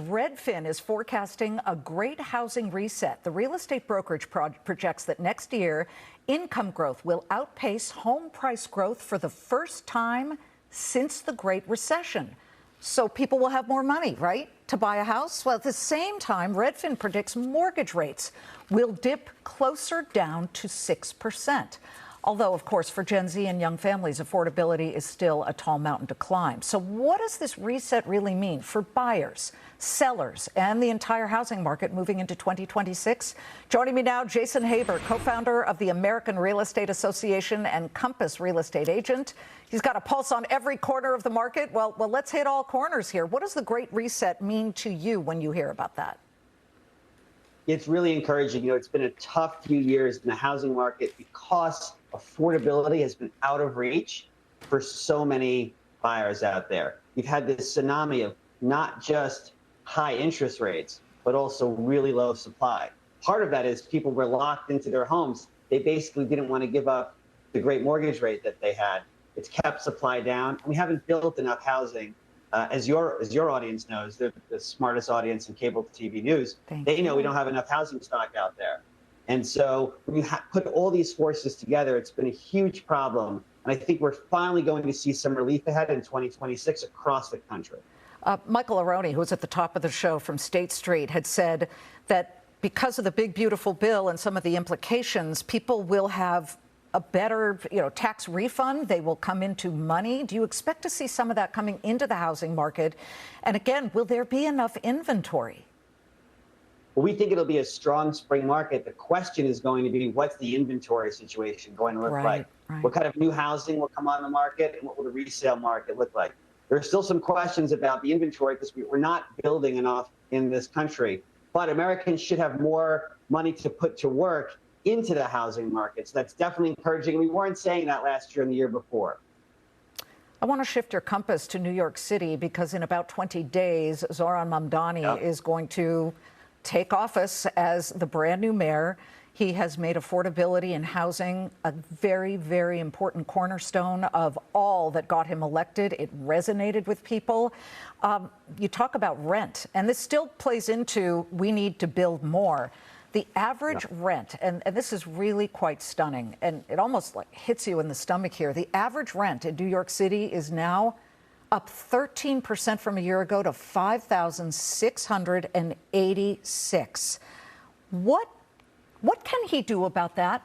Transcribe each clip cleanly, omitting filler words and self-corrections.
Redfin is forecasting a great housing reset. The real estate brokerage projects that next year, income growth will outpace home price growth for the first time since the Great Recession. So people will have more money, right, to buy a house? Well, at the same time, Redfin predicts mortgage rates will dip closer down to 6%. Although, of course, for Gen Z and young families, affordability is still a tall mountain to climb. So what does this reset really mean for buyers, sellers, and the entire housing market moving into 2026? Joining me now, Jason Haber, co-founder of the American Real Estate Association and Compass Real Estate Agent. He's got a pulse on every corner of the market. Well, let's hit all corners here. What does the Great Reset mean to you when you hear about that? It's really encouraging. You know, it's been a tough few years in the housing market because affordability has been out of reach for so many buyers out there. You've had this tsunami of not just high interest rates, but also really low supply. Part of that is people were locked into their homes. They basically didn't want to give up the great mortgage rate that they had. It's kept supply down. We haven't built enough housing. As your audience knows, they're the smartest audience in cable TV news. They know we don't have enough housing stock out there. And so when you put all these forces together, it's been a huge problem. And I think we're finally going to see some relief ahead in 2026 across the country. Michael Aroney, who was at the top of the show from State Street, had said that because of the big, beautiful bill and some of the implications, people will have a better, tax refund. They will come into money. Do you expect to see some of that coming into the housing market? And again, will there be enough inventory? Well, we think it'll be a strong spring market. The question is going to be, what's the inventory situation going to look like? Right. What kind of new housing will come on the market, and what will the resale market look like? There are still some questions about the inventory because we're not building enough in this country. But Americans should have more money to put to work into the housing market. So that's definitely encouraging. We weren't saying that last year and the year before. I want to shift your compass to New York City because in about 20 days, Zohran Mamdani is going to take office as the brand new mayor. He has made affordability and housing a very, very important cornerstone of all that got him elected. It resonated with people. You talk about rent, and this still plays into we need to build more. The average rent, and this is really quite stunning, and it almost like hits you in the stomach here. The average rent in New York City is now up 13% from a year ago to $5,686. What can he do about that?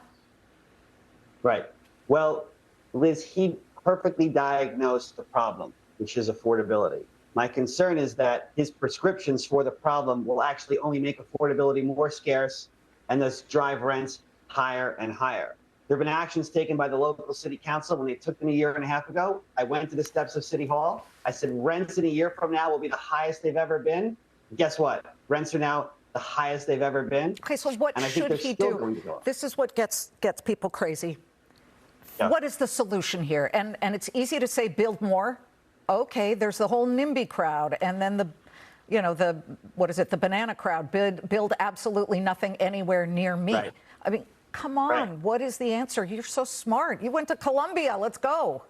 Right. Well, Liz, he perfectly diagnosed the problem, which is affordability. My concern is that his prescriptions for the problem will actually only make affordability more scarce and thus drive rents higher and higher. There have been actions taken by the local city council when they took them a year and a half ago. I went to the steps of City Hall. I said, rents in a year from now will be the highest they've ever been. Guess what? Rents are now the highest they've ever been. Okay, so what should he do? This is what gets people crazy. Yeah. What is the solution here? And it's easy to say build more. Okay, there's the whole NIMBY crowd, and then the banana crowd, build absolutely nothing anywhere near me. Right. I mean, come on, right. What is the answer? You're so smart. You went to Columbia. Let's go.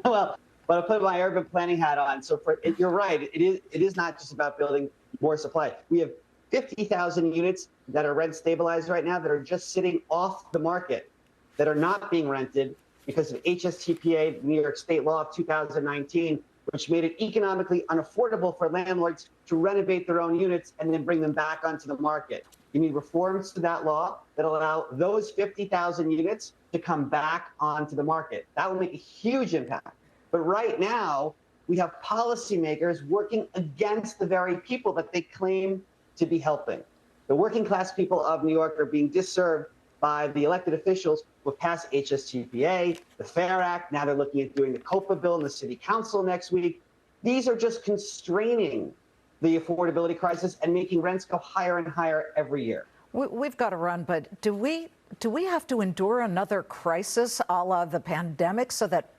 Well, I put my urban planning hat on. So you're right. It is not just about building more supply. We have 50,000 units that are rent stabilized right now that are just sitting off the market, that are not being rented because of HSTPA, New York State law of 2019, which made it economically unaffordable for landlords to renovate their own units and then bring them back onto the market. You need reforms to that law that allow those 50,000 units to come back onto the market. That will make a huge impact. But right now, we have policymakers working against the very people that they claim to be helping. The working class people of New York are being disserved by the elected officials who have passed HSTPA, the FAIR Act. Now they're looking at doing the COPA bill in the city council next week. These are just constraining the affordability crisis and making rents go higher and higher every year. We've got to run, but do we have to endure another crisis a la the pandemic so that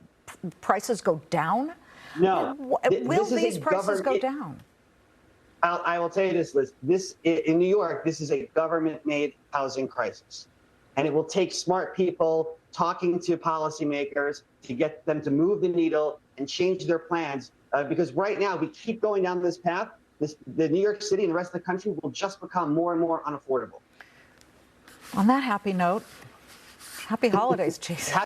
prices go down? No. Will these prices go down? I will tell you this, Liz. In New York, this is a government-made housing crisis. And it will take smart people talking to policymakers to get them to move the needle and change their plans. Because right now, we keep going down this path the New York City and the rest of the country will just become more and more unaffordable. On that happy note, happy holidays, Jason.